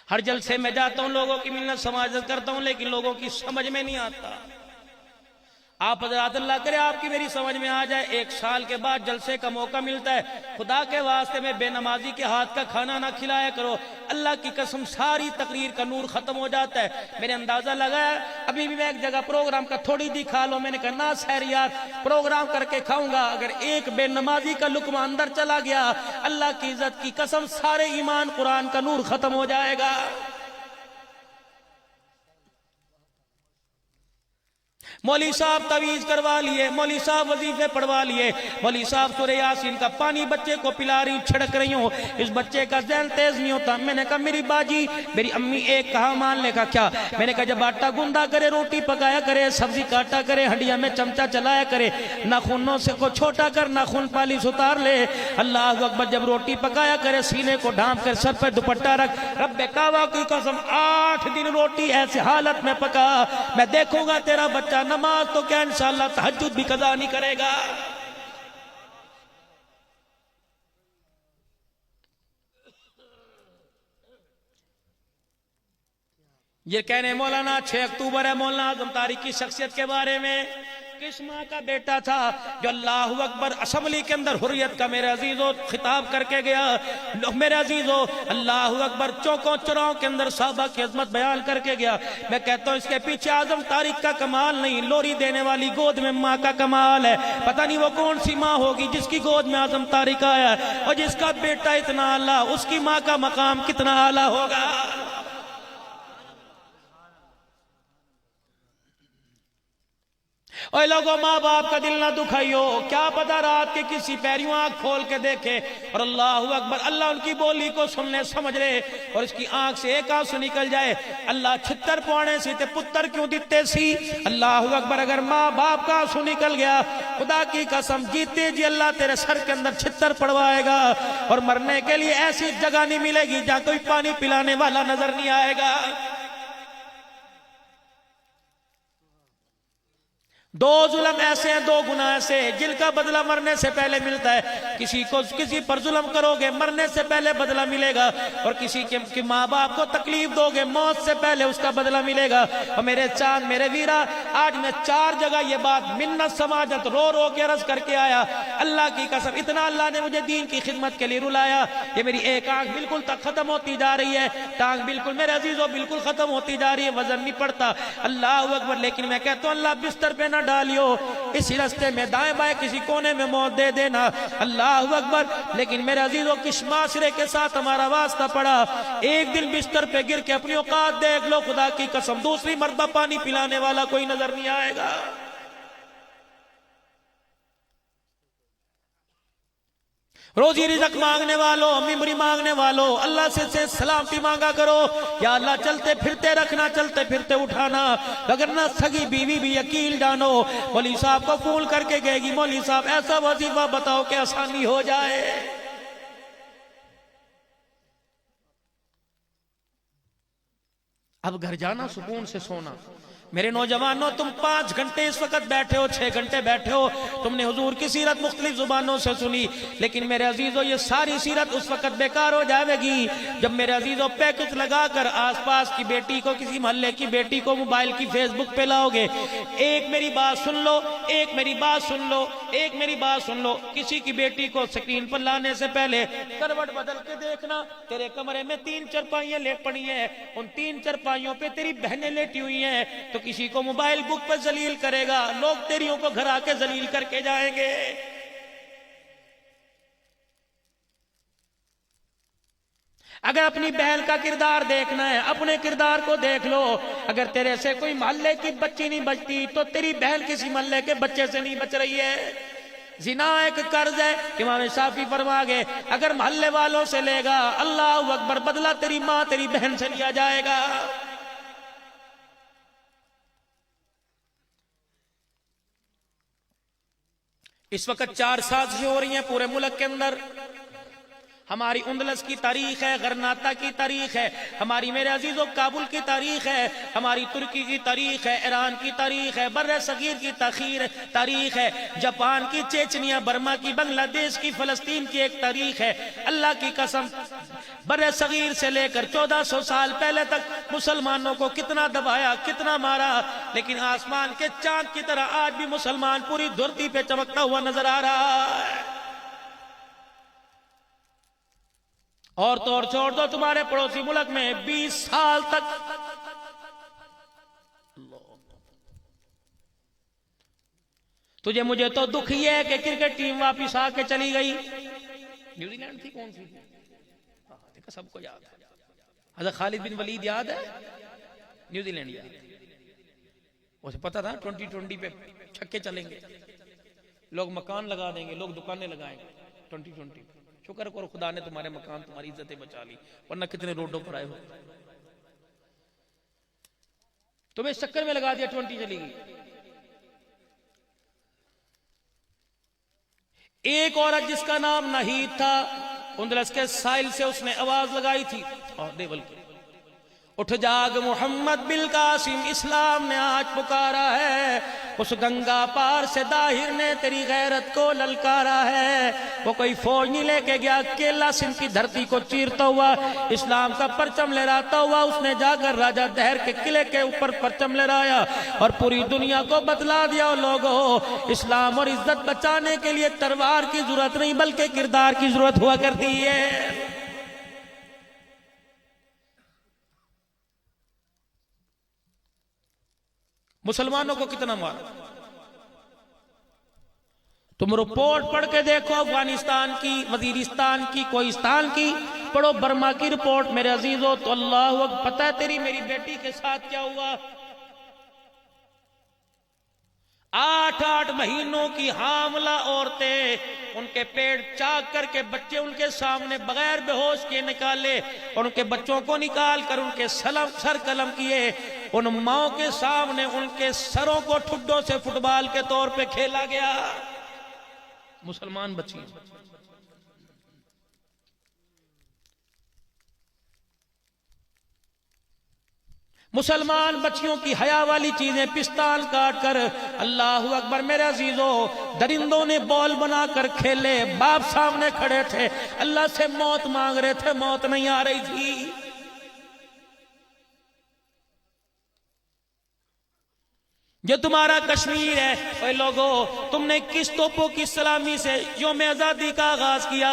ہر جلسے میں جاتا ہوں، لوگوں کی منت سماجت کرتا ہوں، لیکن لوگوں کی سمجھ میں نہیں آتا۔ آپ حضرات اللہ کرے آپ کی میری سمجھ میں آ جائے۔ 1 سال کے بعد جلسے کا موقع ملتا ہے، خدا کے واسطے میں بے نمازی کے ہاتھ کا کھانا نہ کھلایا کرو، اللہ کی قسم ساری تقریر کا نور ختم ہو جاتا ہے۔ میں نے اندازہ لگایا، ابھی بھی میں ایک جگہ پروگرام کا تھوڑی دی کھا لو، میں نے کہا نا سحریات پروگرام کر کے کھاؤں گا، اگر ایک بے نمازی کا لقمہ اندر چلا گیا، اللہ کی عزت کی قسم سارے ایمان قرآن کا نور ختم ہو جائے گا۔ مولوی صاحب تعویذ کروا لیے، مولوی صاحب وظیفے پڑھوا لیے، مولوی صاحب سورہ یاسین کا پانی بچے کو پلا رہی ہوں، چھڑک رہی ہوں، اس بچے کا ذہن تیز نہیں ہوتا۔ میں نے کہا میری باجی، میری امی ایک کہا ماننے کا کیا؟ میں نے کہا جب آٹا گندا کرے، روٹی پکایا کرے، سبزی کاٹا کرے، ہڈیاں میں چمچہ چلایا کرے، ناخنوں سے کو چھوٹا کر، ناخن پالیش اتار لے، اللہ اکبر، جب روٹی پکایا کرے سینے کو ڈھانپ کر سر پہ دوپٹہ رکھ، رب کعبہ کی قسم 8 دن روٹی ایسے حالت میں پکا، میں دیکھوں گا تیرا بچہ نماز تو کیا انشاءاللہ تہجد بھی قضا نہیں کرے گا۔ یہ کہنے مولانا 6 اکتوبر ہے، مولانا اعظم طارق کی شخصیت کے بارے میں، کس ماں کا بیٹا تھا جو اللہ اکبر اسمبلی کے اندر حریت کا میرے عزیزو خطاب کر کے گیا، میرے عزیزو اللہ اکبر چوکوں چراؤں کے اندر صحابہ کی عظمت بیان کر کے گیا۔ میں کہتا ہوں اس کے پیچھے اعظم طارق کا کمال نہیں، لوری دینے والی گود میں ماں کا کمال ہے۔ پتہ نہیں وہ کون سی ماں ہوگی جس کی گود میں اعظم طارق آیا ہے، اور جس کا بیٹا اتنا اعلیٰ، اس کی ماں کا مقام کتنا اعلیٰ ہوگا۔ اے لوگوں، ماں باپ کا دل نہ دکھائیو، کیا پتہ رات کے کسی پیریوں آنکھ کھول کے دیکھے اور اللہ اکبر اللہ ان کی بولی کو سننے سمجھ لے اور اس کی آنکھ سے ایک آنسو نکل جائے، اللہ 76 پوانے سی تے پتر کیوں دیتے سی؟ اللہ اکبر، اگر ماں باپ کا آنسو نکل گیا، خدا کی قسم جیتے جی اللہ تیرے سر کے اندر 76 پڑوائے گا، اور مرنے کے لیے ایسی جگہ نہیں ملے گی جہاں کوئی پانی پلانے والا نظر نہیں آئے گا۔ 2 ظلم ایسے ہیں، 2 گناہ ایسے ہیں جن کا بدلہ مرنے سے پہلے ملتا ہے۔ کسی پر ظلم کرو گے مرنے سے پہلے بدلہ ملے گا، اور کسی کے ماں باپ کو تکلیف دو گے موت سے پہلے اس کا بدلہ ملے گا۔ اور میرے چاند میرے ویرا، آج میں 4 جگہ یہ بات منت سماجت رو رو کے عرض کر کے آیا، اللہ کی قسم اتنا اللہ نے مجھے دین کی خدمت کے لیے رلایا۔ یہ میری ایک آنکھ بالکل تک ختم ہوتی جا رہی ہے، ٹانگ بالکل میرے عزیزوں بالکل ختم ہوتی جا رہی ہے، وزن نہیں پڑتا، اللہ اکبر، لیکن میں کہتا ہوں اللہ بستر پہ نہ ڈالیو، اسی رستے میں دائیں بائیں کسی کونے میں موت دے دینا، اللہ اکبر۔ لیکن میرے عزیزوں کس معاشرے کے ساتھ ہمارا واسطہ پڑا، ایک دن بستر پہ گر کے اپنی اوقات دیکھ لو، خدا کی قسم دوسری مرتبہ پانی پلانے والا کوئی نظر نہیں آئے گا۔ روزی رزق مانگنے والوں، ممبری مانگنے والوں، اللہ سے سلامتی مانگا کرو، یا اللہ چلتے پھرتے رکھنا، چلتے پھرتے اٹھانا، اگر نہ سگی بیوی بھی یقین جانو، مولوی صاحب کو فون کر کے گئے گی مولوی صاحب ایسا وظیفہ بتاؤ کہ آسانی ہو جائے۔ اب گھر جانا سکون سے سونا۔ میرے نوجوانوں، تم 5 گھنٹے اس وقت بیٹھے ہو، 6 گھنٹے بیٹھے ہو، تم نے حضور کی سیرت مختلف زبانوں سے سنی، لیکن میرے عزیزوں یہ ساری سیرت اس وقت بیکار ہو جائے گی جب میرے عزیزوں پیکج لگا کر آس پاس کی بیٹی کو، کسی محلے کی بیٹی کو موبائل کی فیس بک پہ لاؤ گے۔ ایک میری بات سن لو، ایک میری بات سن لو، ایک میری بات سن لو، کسی کی بیٹی کو سکرین پر لانے سے پہلے کروٹ بدل کے دیکھنا، تیرے کمرے میں 3 چرپائیاں لیٹ پڑی ہیں، ان 3 چرپائیوں پہ تیری بہنیں لیٹی ہوئی ہیں، تو کسی کو موبائل بک پہ ذلیل کرے گا، لوگ تیریوں کو گھر آ کے ذلیل کر کے جائیں گے۔ اگر اپنی بہن کا کردار دیکھنا ہے، اپنے کردار کو دیکھ لو، اگر تیرے سے کوئی محلے کی بچی نہیں بچتی تو تیری بہن کسی محلے کے بچے سے نہیں بچ رہی ہے۔ زنا ایک قرض ہے، امام شافعی فرما گئے اگر محلے والوں سے لے گا اللہ اکبر بدلہ تیری ماں تیری بہن سے لیا جائے گا۔ اس وقت 4 سازشیں ہو رہی ہیں پورے ملک کے اندر، ہماری اندلس کی تاریخ ہے، غرناطہ کی تاریخ ہے، ہماری میرے عزیزوں کابل کی تاریخ ہے، ہماری ترکی کی تاریخ ہے، ایران کی تاریخ ہے، بر صغیر کی تاریخ ہے، جاپان کی چیچنیا، برما کی، بنگلہ دیش کی، فلسطین کی ایک تاریخ ہے۔ اللہ کی قسم برے صغیر سے لے کر 1400 سال پہلے تک مسلمانوں کو کتنا دبایا، کتنا مارا، لیکن آسمان کے چاند کی طرح آج بھی مسلمان پوری دھرتی پہ چمکتا ہوا نظر آ رہا ہے۔ اور تو چھوڑ دو، تمہارے پڑوسی ملک میں 20 سال تک تجھے مجھے تو دکھ یہ ہے کہ کرکٹ ٹیم واپس آ کے چلی گئی۔ نیوزی لینڈ تھی کون سی؟ دیکھا سب کو یاد ہے، حضرت خالد بن ولید یاد ہے، نیوزی لینڈ یاد ہے۔ اسے پتا تھا 2020 پہ چھکے چلیں گے، لوگ مکان لگا دیں گے، لوگ دکانیں لگائیں گے 2020 پہ۔ شکر کرو خدا نے تمہارے مکان، تمہاری عزتیں بچا لی، ورنہ کتنے روڈوں پر آئے ہو۔ تمہیں اس چکر میں لگا دیا 20 چلی گئی۔ ایک عورت جس کا نام نہید تھا، اندلس کے ساحل سے اس نے آواز لگائی تھی، اور دیول کے اٹھ جاگ محمد بالقاسم، اسلام نے آج پکارا ہے، اس گنگا پار سے داہر نے تیری غیرت کو للکارا ہے۔ وہ کوئی فوج نہیں لے کے گیا، کیلا سندھ کی دھرتی کو چیرتا ہوا، اسلام کا پرچم لہراتا ہوا اس نے جا کر راجہ دہر کے قلعے کے اوپر پرچم لہرایا اور پوری دنیا کو بتلا دیا، لوگوں اسلام اور عزت بچانے کے لیے تلوار کی ضرورت نہیں بلکہ کردار کی ضرورت ہوا کرتی ہے۔ مسلمانوں کو کتنا مارا؟ تم رپورٹ پڑھ کے دیکھو، افغانستان کی، وزیرستان کی، کوہستان کی، پڑھو برما کی رپورٹ میرے عزیزو، تو اللہ اکبر، پتہ ہے تیری میری بیٹی کے ساتھ کیا ہوا؟ 8 مہینوں کی حاملہ عورتیں، ان کے پیٹ چاک کر کے بچے ان کے سامنے بغیر بے ہوش کے نکالے، اور ان کے بچوں کو نکال کر ان کے سر قلم کیے، ان ماؤں کے سامنے ان کے سروں کو ٹھڈوں سے فٹ بال کے طور پہ کھیلا گیا۔ مسلمان بچی، مسلمان بچیوں کی حیا والی چیزیں پستان کاٹ کر، اللہ اکبر میرے عزیزو، درندوں نے بال بنا کر کھیلے، باپ سامنے کھڑے تھے، اللہ سے موت مانگ رہے تھے، موت نہیں آ رہی تھی۔ یہ تمہارا کشمیر ہے، اے لوگو، تم نے کس توپوں کی سلامی سے یوم آزادی کا آغاز کیا؟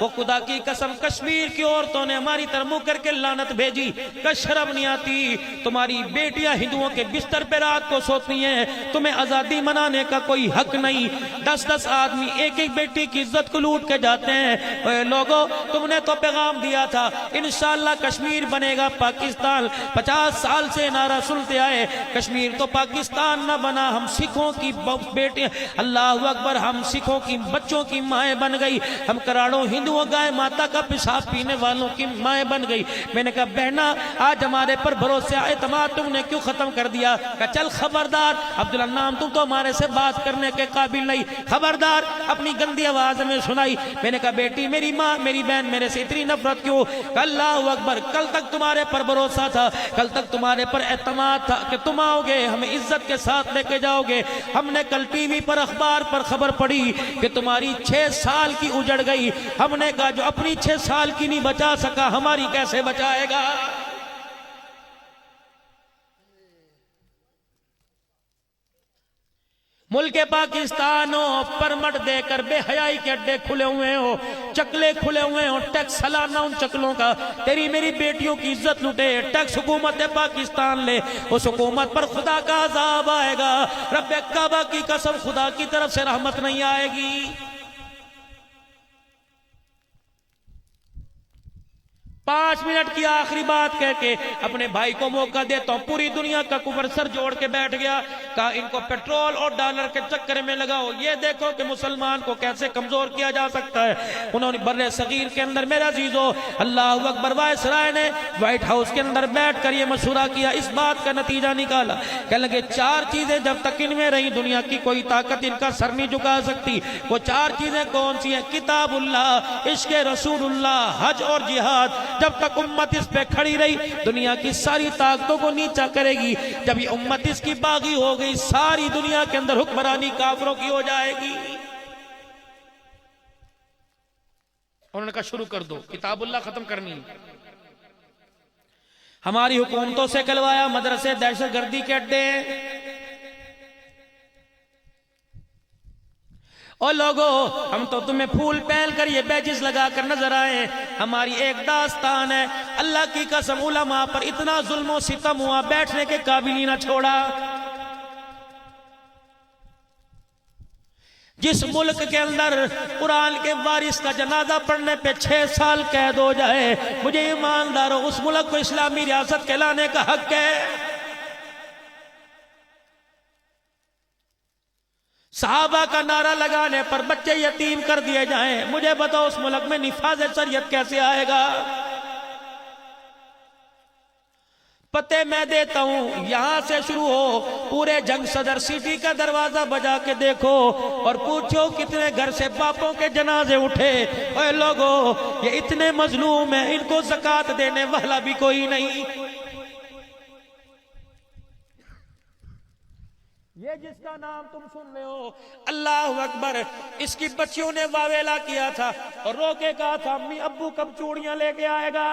وہ خدا کی قسم کشمیر کی عورتوں نے ہماری طرف منہ کر کے لعنت بھیجی کہ شرم نہیں آتی، تمہاری بیٹیاں ہندوؤں کے بستر پہ رات کو سوتی ہیں، تمہیں آزادی منانے کا کوئی حق نہیں۔ 10 آدمی ایک ایک بیٹی کی عزت کو لوٹ کے جاتے ہیں۔ اے لوگو، تم نے تو پیغام دیا تھا انشاءاللہ کشمیر بنے گا پاکستان، 50 سال سے نعرہ سنتے آئے، کشمیر تو پاکستان نہ بنا، ہم سکھوں کی بیٹے، اللہ اکبر، ہم سکھوں کی بچوں کی مائیں بن گئی، ہم کروڑوں ہندوؤں گائے ماتا کا پیشاب پینے والوں کی مائیں بن گئی۔ میں نے کہا بہنا، آج ہمارے پر بھروسے اعتماد تم نے کیوں ختم کر دیا؟ کہا چل خبردار عبدالنام، تم تو ہمارے سے بات کرنے کے قابل نہیں، خبردار، اپنی گندی آواز میں سنائی۔ میں نے کہا بیٹی، میری ماں، میری بہن میرے سے اتنی نفرت کیوں؟ کہ اللہ اکبر، کل تک تمہارے پر بھروسہ تھا، کل تک تمہارے پر اعتماد تھا کہ تم آؤ گے، ہمیں عزت کے ساتھ لے کے جاؤ گے۔ ہم نے کل ٹی وی پر اخبار پر خبر پڑھی کہ تمہاری 6 سال کی اجڑ گئی، ہم نے کہا جو اپنی 6 سال کی نہیں بچا سکا ہماری کیسے بچائے گا؟ ملک پاکستان ہو، پرمٹ دے کر بے حیائی کے اڈے کھلے ہوئے ہو، چکلے کھلے ہوئے ہو، ٹیکس سالانہ ان چکلوں کا، تیری میری بیٹیوں کی عزت لوٹے، ٹیکس حکومت پاکستان لے، اس حکومت پر خدا کا عذاب آئے گا، رب کعبہ کی قسم خدا کی طرف سے رحمت نہیں آئے گی۔ 5 منٹ کی آخری بات کہہ کے اپنے بھائی کو موقع دیتا ہوں، پوری دنیا کا کفر سر جوڑ کے بیٹھ گیا، کہا ان کو پیٹرول اور ڈالر کے چکر میں لگاؤ، یہ دیکھو کہ مسلمان کو کیسے کمزور کیا جا سکتا ہے۔ انہوں نے بر صغیر کے اندر میرا عزیزو، اللہ اکبر، وائس رائے نے وائٹ ہاؤس کے اندر بیٹھ کر یہ مشورہ کیا، اس بات کا نتیجہ نکالا، کہنے لگے 4 چیزیں جب تک ان میں رہی دنیا کی کوئی طاقت ان کا سر نہیں جھکا سکتی۔ وہ 4 چیزیں کون سی ہیں؟ کتاب اللہ، عشق رسول اللہ، حج اور جہاد۔ جب تک امت اس پہ کھڑی رہی دنیا کی ساری طاقتوں کو نیچا کرے گی، جب یہ امت اس کی باغی ہو گئی ساری دنیا کے اندر حکمرانی کافروں کی ہو جائے گی۔ انہوں نے کہا شروع کر دو، کتاب اللہ ختم کرنی ہے۔ ہماری حکومتوں سے کلوایا، مدرسے دہشت گردی کے اڈے ہیں۔ اور لوگوں، ہم تو تمہیں پھول پہن کر یہ بیجز لگا کر نظر آئے، ہماری ایک داستان ہے۔ اللہ کی قسم علماء پر اتنا ظلم و ستم ہوا، بیٹھنے کے قابل ہی نہ چھوڑا۔ جس ملک کے اندر قرآن کے وارث کا جنازہ پڑھنے پہ 6 سال قید ہو جائے، مجھے ایمانداروں اس ملک کو اسلامی ریاست کہلانے کا حق ہے۔ صحابہ کا نعرہ لگانے پر بچے یتیم کر دیے جائیں، مجھے بتاؤ اس ملک میں نفاذ شریعت کیسے آئے گا؟ پتے میں دیتا ہوں، یہاں سے شروع ہو، پورے جنگ صدر سٹی کا دروازہ بجا کے دیکھو اور پوچھو کتنے گھر سے باپوں کے جنازے اٹھے۔ اے لوگوں، یہ اتنے مظلوم ہیں، ان کو زکوٰۃ دینے والا بھی کوئی نہیں۔ یہ جس کا نام تم سن رہے ہو، اللہ اکبر، اس کی بچیوں نے واویلا کیا تھا اور رو کے کہا تھا امی ابو کب چوڑیاں لے کے آئے گا؟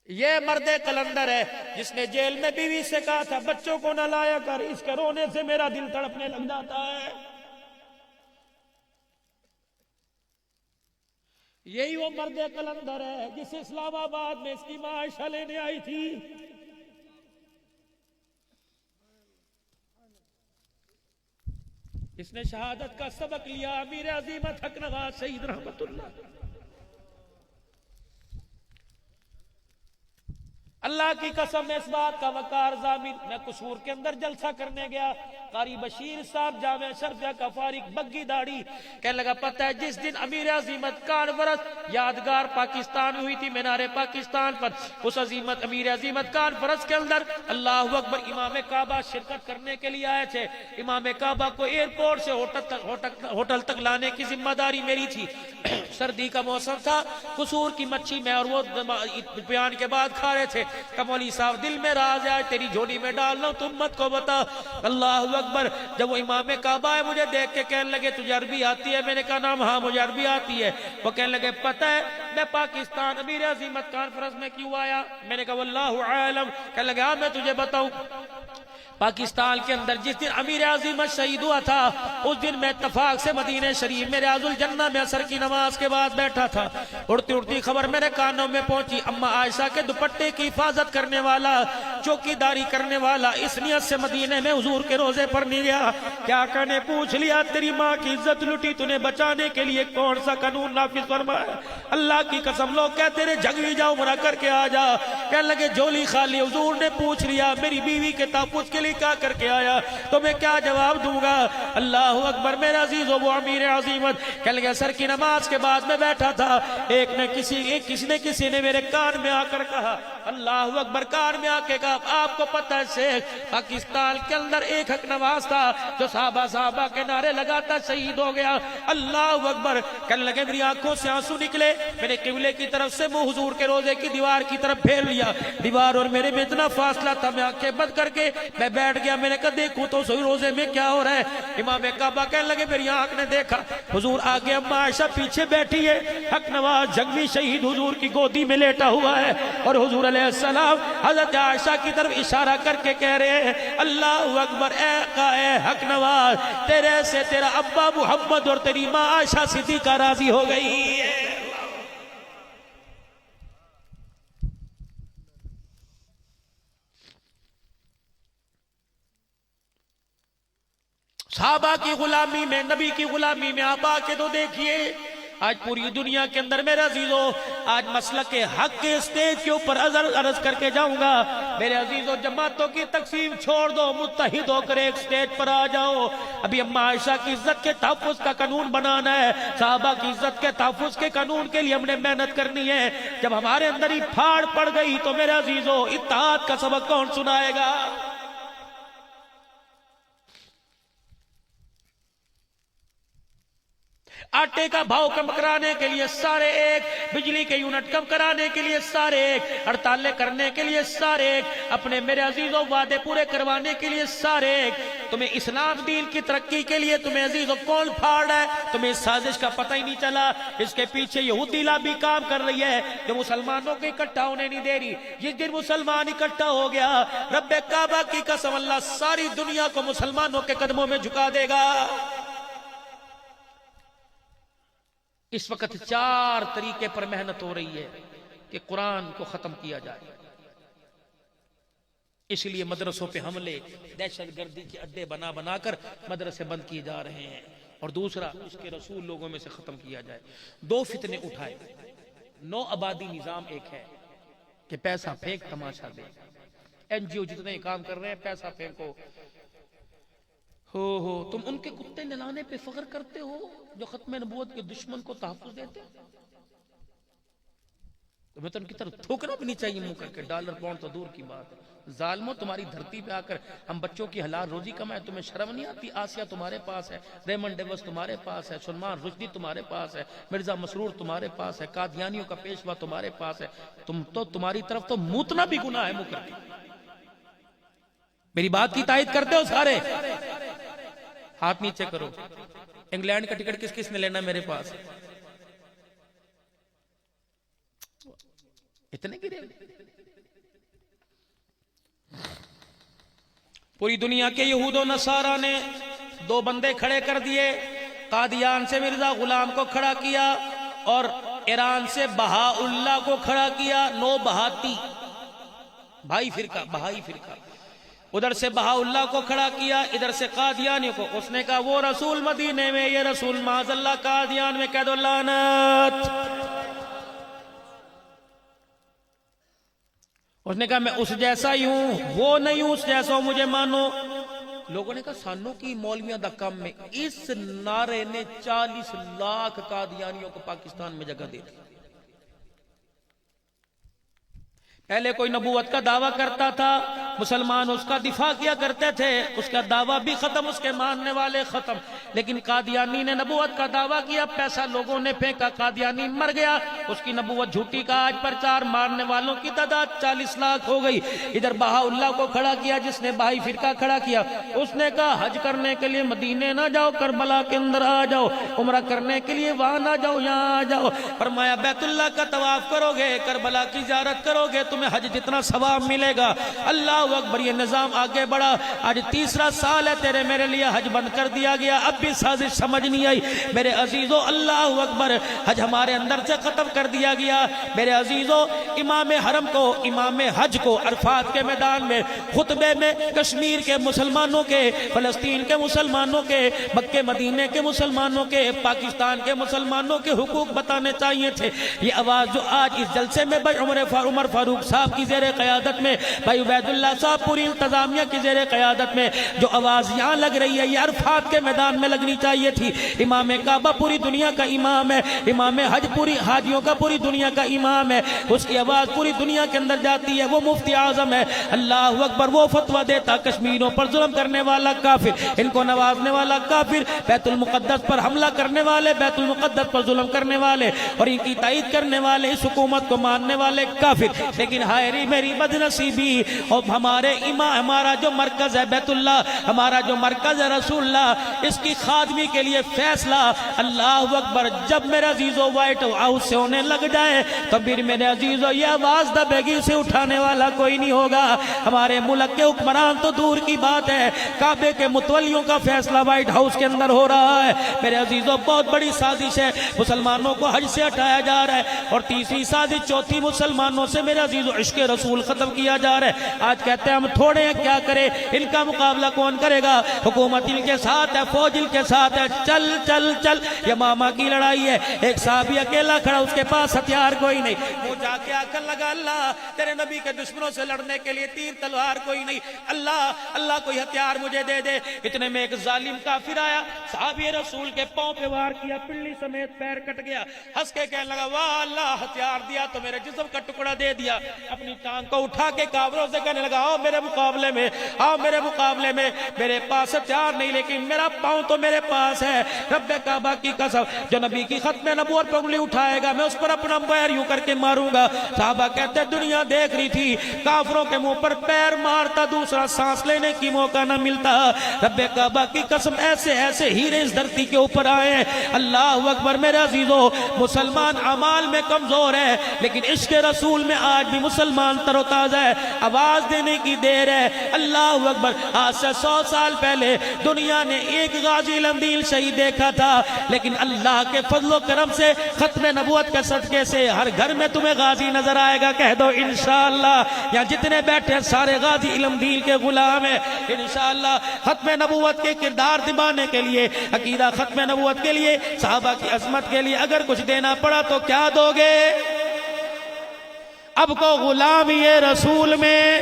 یہ مرد قلندر ہے جس نے جیل میں بیوی سے کہا تھا بچوں کو نہ لایا کر، اس کے رونے سے میرا دل تڑپنے لگ جاتا ہے۔ یہی وہ مرد قلندر ہے جس اسلام آباد میں اس کی ماں عائشہ لینے آئی تھی۔ اس نے شہادت کا سبق لیا امیر عظیمت حق نواز سعید رحمت اللہ۔ اللہ کی قسم میں اس بات کا وقار ضامن، میں قصور کے اندر جلسہ کرنے گیا، قاری بشیر صاحب جامعہ شرفیہ کا فارغ بگی داڑھی کہنے لگا پتہ ہے جس دن امیر عظیمت کانفرنس یادگار پاکستان ہوئی تھی مینار پاکستان پر، اس عظیمت امیر عظیمت کانفرنس کے اندر اللہ اکبر امام کعبہ شرکت کرنے کے لیے آئے تھے۔ امام کعبہ کو ایئرپورٹ سے ہوٹل تک لانے کی ذمہ داری میری تھی۔ سردی کا موسم تھا، قصور کی مچھی میں اور وہ بیان کے بعد کھا رہے تھے۔ کہ مولوی صاحب دل میں راز ہے تیری جھولی میں ڈال لوں تو امت کو بتا۔ اللہ اکبر، جب وہ امام کعبہ ہے مجھے دیکھ کے کہنے لگے تجھے عربی آتی ہے؟ میں نے کہا نام ہاں مجھے عربی آتی ہے۔ وہ کہنے لگے پتہ ہے میں پاکستان امیر عظیمت کانفرنس میں کیوں آیا؟ میں نے کہا واللہ عالم۔ کہنے لگے ہاں میں تجھے بتاؤں، پاکستان کے اندر جس دن امیر عظیمت شہید ہوا تھا اس دن میں اتفاق سے مدینہ شریف میں ریاض الجنہ میں عصر کی نماز کے بعد بیٹھا تھا۔ اڑتی اڑتی خبر میرے کانوں میں پہنچی، اماں عائشہ کے دوپٹے کی حفاظت کرنے والا، چوکیداری کرنے والا اس نیت سے مدینے میں حضور کے روزے پر نہیں گیا کہ آقا نے پوچھ لیا تیری ماں کی عزت لٹی، تُنے بچانے کے لیے کون سا قانون نافذ فرمایا؟ اللہ کی قسم لوگ کہتے رہے جھگڑی جاؤ مرا کر کے آ جا، کہنے لگے جولی خالی، حضور نے پوچھ لیا میری بیوی کے تحفظ کے لیے کیا کر کے آیا تو میں کیا جواب دوں گا؟ اللہ اکبر میرے عزیزو، وہ امیر عظیمت کہنے لگے سر کی نماز کے بعد میں بیٹھا تھا، کسی نے میرے کان میں آ کر کہا، اللہ اکبر، کان میں آ کے کہا آپ کو پتہ ہے شیخ پاکستان کے اندر ایک حق نواز تھا جو صحابہ کے نعرے لگاتا شہید ہو گیا۔ اللہ اکبر، کہنے لگے میری آنکھوں سے آنسو نکلے، میرے قبلے کی طرف سے منہ حضور کے روزے کی دیوار کی طرف پھیر لیا، دیوار اور میرے میں اتنا فاصلہ تھا، میں آنکھیں بند کر کے میں بیٹھ گیا، میں نے کہا دیکھوں تو صحیح روزے میں کیا ہو رہا ہے۔ امام کعبہ کہنے لگے میری آنکھ نے دیکھا حضور آگے، اماں عائشہ پیچھے بیٹھی ہے، حق نواز جنگی شہید حضور کی گودی میں لیٹا ہوا ہے اور حضور علیہ السلام حضرت عائشہ کی طرف اشارہ کر کے کہہ رہے ہیں اللہ اکبر، اے حق نواز، تیرے سے تیرا ابا محمد اور تیری ماں عائشہ صدیقہ راضی ہو گئی ہے۔ صحابہ کی غلامی میں، نبی کی غلامی میں آپ آکے تو دیکھئے، آج پوری دنیا کے اندر میرے عزیزو، آج مسلک حق کے اسٹیج کے اوپر عرض کر کے جاؤں گا، میرے عزیزو جماعتوں کی تقسیم چھوڑ دو، متحد ہو کر ایک اسٹیج پر آ جاؤ۔ ابھی اماں عائشہ کی عزت کے تحفظ کا قانون بنانا ہے، صحابہ کی عزت کے تحفظ کے قانون کے لیے ہم نے محنت کرنی ہے۔ جب ہمارے اندر ہی پھاڑ پڑ گئی تو میرے عزیزو اتحاد کا سبق کون سنائے گا؟ آٹے کا بھاؤ کم کرانے کے لیے سارے ایک، بجلی کے یونٹ کم کرانے کے لیے سارے ایک، ہڑتالیں کرنے کے لیے سارے ایک، اپنے میرے عزیزوں وعدے پورے کروانے کے لیے سارے ایک۔ تمہیں اسلام دین کی ترقی کے لیے تمہیں عزیزوں کون پھاڑ ہے؟ تمہیں اس سازش کا پتہ ہی نہیں چلا۔ اس کے پیچھے یہودی لابی کام کر رہی ہے جو مسلمانوں کو اکٹھا ہونے نہیں دے رہی۔ جس دن مسلمان اکٹھا ہو گیا، رب کعبہ کی قسم اللہ ساری دنیا کو مسلمانوں کے قدموں میں جھکا دے گا۔ اس وقت 4 طریقے پر محنت ہو رہی ہے کہ قرآن کو ختم کیا جائے۔ اس لیے مدرسوں پہ حملے، دہشت گردی کے اڈے بنا بنا کر مدرسے بند کیے جا رہے ہیں، اور دوسرا اس کے رسول لوگوں میں سے ختم کیا جائے۔ 2 فتنے اٹھائے۔ 9 آبادی نظام ایک ہے کہ پیسہ پھینک تماشا دے۔ NGO جتنے کام کر رہے ہیں پیسہ پھینکو، ہو تم ان کے کتے نلانے پہ فخر کرتے ہو جو ختم نبوت کے دشمن کو تحفظ دیتے ہیں؟ تمہیں تو ان کی طرف تھوکنا بھی نہیں چاہیے منہ کر کے۔ ڈالر پاؤنڈ تو دور کی بات ہے۔ ظالموں، تمہاری دھرتی پہ آ کر ہم بچوں کی حلال روزی کمائیں، تمہیں شرم نہیں آتی؟ آسیہ تمہارے پاس ہے، ریمنڈ ڈیوس تمہارے پاس ہے، سلمان رشدی تمہارے پاس ہے، مرزا مسرور تمہارے پاس ہے، قادیانیوں کا پیشوا تمہارے پاس ہے۔ تمہاری طرف تو موتنا بھی گناہ ہے منہ کر کے۔ میری بات کی تائید کرتے ہو سارے؟ ہاتھ نیچے کرو۔ انگلینڈ کا ٹکٹ کس کس نے لینا میرے پاس؟ اتنے گرے۔ پوری دنیا کے یہود و نصارہ نے 2 بندے کھڑے کر دیے۔ قادیان سے مرزا غلام کو کھڑا کیا اور ایران سے بہا اللہ کو کھڑا کیا۔ 9 بہاتی بھائی فرقہ، بہائی فرقہ۔ ادھر سے بہا اللہ کو کھڑا کیا، ادھر سے قادیانی کو۔ اس نے کہا وہ رسول مدینے میں، یہ رسول معاذ اللہ قادیان میں، کہہ دو لعنت۔ اس نے کہا میں اس جیسا ہی ہوں، وہ نہیں ہوں اس جیسا ہوں، مجھے مانو۔ لوگوں نے کہا سانوں کی مولویاں دا کم میں۔ اس نعرے نے 40 لاکھ قادیانیوں کو پاکستان میں جگہ دے دی۔ پہلے کوئی نبوت کا دعویٰ کرتا تھا، مسلمان اس کا دفاع کیا کرتے تھے، اس کا دعویٰ بھی ختم، اس کے ماننے والے ختم۔ لیکن قادیانی نے نبوت کا دعویٰ کیا، پیسہ لوگوں نے پھینکا، قادیانی مر گیا، اس کی نبوت جھوٹی کا آج پرچار، مارنے والوں کی تعداد 40 لاکھ ہو گئی۔ ادھر بہا اللہ کو کھڑا کیا جس نے بہائی فرقہ کھڑا کیا۔ اس نے کہا حج کرنے کے لیے مدینے نہ جاؤ، کربلا کے اندر آ جاؤ، عمرہ کرنے کے لیے وہاں نہ جاؤ، یہاں آ جاؤ۔ فرمایا بیت اللہ کا طواف کرو گے، کربلا کی زیارت کرو گے، تمہیں حج جتنا ثواب ملے گا۔ اللہ اکبر، یہ نظام آگے بڑھا۔ آج 3را سال ہے تیرے میرے لیے حج بند کر دیا گیا، اب بھی سازش سمجھ نہیں آئی۔ میرے عزیزو اللہ اکبر، حج ہمارے اندر سے ختم کر دیا گیا۔ میرے عزیزو، امام حرم کو، امام حج کو عرفات کے میدان میں خطبے میں کشمیر کے مسلمانوں کے، فلسطین کے مسلمانوں کے، مکہ مدینے کے مسلمانوں کے، پاکستان کے مسلمانوں کے حقوق بتانے چاہیے تھے۔ یہ آواز جو آج اس جلسے میں بھائی عمر فاروق صاحب کی زیر قیادت میں، بھائی عبید اللہ صاحب پوری انتظامیہ کی زیر قیادت میں جو آواز یہاں لگ رہی ہے، یہ عرفات کے میدان میں لگنی چاہیے تھی۔ امام کعبہ پوری دنیا کا امام ہے، امام حج پوری حاجیوں کا پوری دنیا کا امام ہے، اس کی آواز پوری دنیا کے اندر جاتی ہے، وہ مفتی اعظم ہے۔ اللہ اکبر، وہ فتویٰ دیتا کشمیریوں پر ظلم کرنے والا کافر، ان کو نوازنے والا کافر، بیت المقدس پر حملہ کرنے والے، بیت المقدس پر ظلم کرنے والے اور ان کی تائید کرنے والے، اس حکومت کو ماننے والے کافر۔ لیکن ہائے میری بد نصیبی، اور ہمارے امام، ہمارا جو مرکز ہے بیت اللہ، ہمارا جو مرکز ہے رسول اللہ، اس کی خادمی کے لیے فیصلہ اللہ اکبر جب میرے عزیزو وائٹ ہاؤس سے ہونے لگ جائے تو پھر میرے عزیزو یہ آواز دبے گی، سے اٹھانے والا کوئی نہیں ہوگا۔ ہمارے ملک کے حکمران تو دور کی بات ہے، کعبے کے متولیوں کا فیصلہ وائٹ ہاؤس کے اندر ہو رہا ہے۔ میرے عزیزو بہت بڑی سازش ہے، مسلمانوں کو حج سے ہٹایا جا رہا ہے، اور تیسری سازش، چوتھی مسلمانوں سے میرے عزیزو عشق رسول ختم کیا جا رہا ہے۔ آج کہتے ہیں ہم تھوڑے ہیں، کیا کرے، ان کا مقابلہ کون کرے گا؟ حکومت ان کے ساتھ ہے، فوج ان کے ساتھ ہے، چل چل چل، یہ ماما کی لڑائی ہے۔ ایک صحابی اکیلا کھڑا، اس کے پاس ہتھیار کوئی نہیں، وہ جا کے آکر لگا اللہ تیرے نبی کے دشمنوں سے لڑنے کے لیے تیر تلوار کوئی نہیں، اللہ اللہ کوئی ہتھیار مجھے دے دے۔ اتنے میں ایک ظالم کافر آیا، صحابی رسول کے پاؤں پہ وار کیا، پنڈلی سمیت پیر کٹ گیا، ہنس کے کہنے لگا واہ اللہ، ہتھیار دیا تو میرے جسم کا ٹکڑا دے دیا۔ اپنی ٹانگ کو اٹھا کے کافروں سے کہنے لگا آؤ میرے مقابلے میں، آؤ میرے مقابلے میں، میرے پاس ہتھیار نہیں لیکن میرا پاؤں تو میرے پاس ہے۔ رب کعبہ کی قسم، جو نبی کی ختم نبوت پہ انگلی اٹھائے گا میں اس پر اپنا پیر یوں کر کے ماروں گا۔ صحابہ کہتے دنیا دیکھ رہی تھی، کافروں کے منہ پر پیر مارتا دوسرا سانس لینے کی موقع نہ ملتا۔ رب کعبہ کی قسم ایسے ایسے ہیرے اس دھرتی کے اوپر آئے ہیں۔ اللہ اکبر میرے عزیزو، مسلمان اعمال میں کمزور ہے لیکن عشق رسول میں آج بھی مسلمان تر و تازہ ہے۔ آواز دینے کی دیر ہے۔ اللہ اکبر، آج سے 100 سال پہلے دنیا نے ایک غازی لمبیل شہید دیکھا تھا، لیکن اللہ کے فضل و کرم سے ختم نبوت کے صدقے سے ہر گھر میں تمہیں غازی نظر آئے گا۔ کہہ دو انشاءاللہ، یہاں جتنے بیٹھے ہیں سارے غازی لمبیل کے غلام ہیں۔ انشاءاللہ ختم نبوت کے کردار دبانے کے لیے، عقیدہ ختم نبوت کے لیے، صحابہ کی عظمت کے لیے اگر کچھ دینا پڑا تو کیا دو گے؟ اب کو غلامی رسول میں،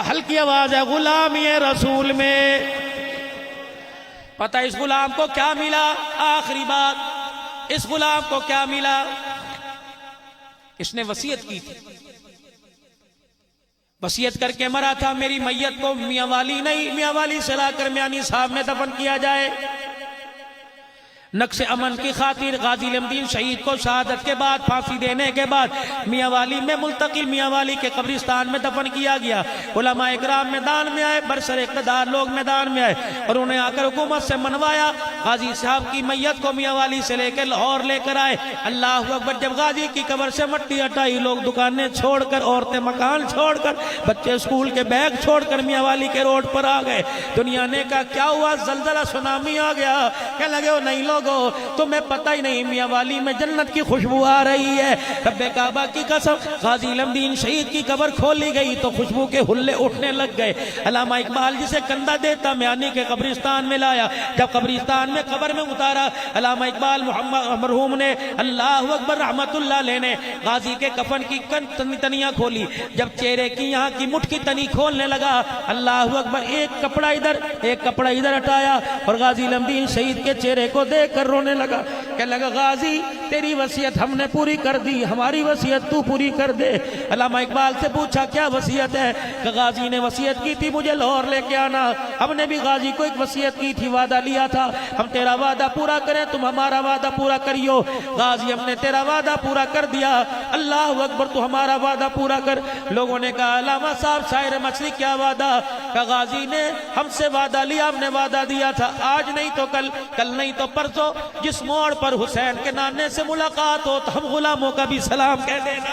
ہلکی آواز ہے، غلامی رسول میں۔ پتہ اس غلام کو کیا ملا؟ آخری بات، اس غلام کو کیا ملا؟ اس نے وصیت کی تھی، وصیت کر کے مرا تھا میری میت کو میاں والی نہیں، میاں والی سے لا کر میانی صاحب میں دفن کیا جائے۔ نقش امن کی خاطر غازی لمدین شہید کو شہادت کے بعد، پھانسی دینے کے بعد میاں والی میں ملتقل میاں والی کے قبرستان میں دفن کیا گیا۔ علماء اکرام میدان میں آئے، برسر اقتدار لوگ میدان میں آئے اور انہیں آ کر حکومت سے منوایا غازی صاحب کی میت کو میاں والی سے لے کے لاہور لے کر آئے۔ اللہ اکبر، جب غازی کی قبر سے مٹی ہٹائی، لوگ دکانیں چھوڑ کر، عورتیں مکان چھوڑ کر، بچے اسکول کے بیگ چھوڑ کر میاں والی کے روڈ پر آ گئے۔ دنیا نے کہا کیا ہوا؟ زلزلہ سونامی آ گیا۔ کہنے لگے وہ نہیں لوگو، تمہیں پتہ ہی نہیں، میاں والی میں جنت کی خوشبو آ رہی ہے۔ رب کعبہ کی قسم، غازی لمدین شہید کی قبر کھولی گئی تو خوشبو کے حلے اٹھنے لگ گئے۔ علامہ اقبال جسے کندھا دیتا میانی کے قبرستان میں لایا، جب قبرستان میں قبر میں اتارا، علامہ اقبال محمد مرحوم نے اللہ اکبر رحمت اللہ علیہ نے غازی کے کفن کی تنیاں کھولی۔ جب چہرے کی یہاں کی مٹھ کی تنی کھولنے لگا، اللہ اکبر، ایک کپڑا ادھر ایک کپڑا ادھر ہٹایا اور غازی لمدین شہید کے چہرے کو دیکھ کر رونے لگا۔ کہنے لگا غازی تیری وصیت ہم نے پوری کر دی، ہماری وصیت تو پوری کر دے۔ علامہ اقبال سے پوچھا کیا وصیت ہے؟ کہ غازی نے وصیت کی تھی مجھے لاہور لے کے آنا، ہم نے بھی غازی کو ایک وصیت کی تھی، وعدہ لیا تھا ہم تیرا وعدہ پورا کریں، تم ہمارا وعدہ پورا کریو۔ غازی ہم نے تیرا وعدہ پورا کر دیا، اللہ اکبر، تو ہمارا وعدہ پورا کر۔ لوگوں نے کہا علامہ صاحب شاعر مصری کیا وعدہ؟ کہ غازی نے ہم سے وعدہ لیا، ہم نے وعدہ دیا تھا آج نہیں تو کل، کل نہیں تو پرسوں جس موڑ پر حسین کے نانے سے ملاقات ہو تو ہم غلاموں کا بھی سلام کہہ دینا۔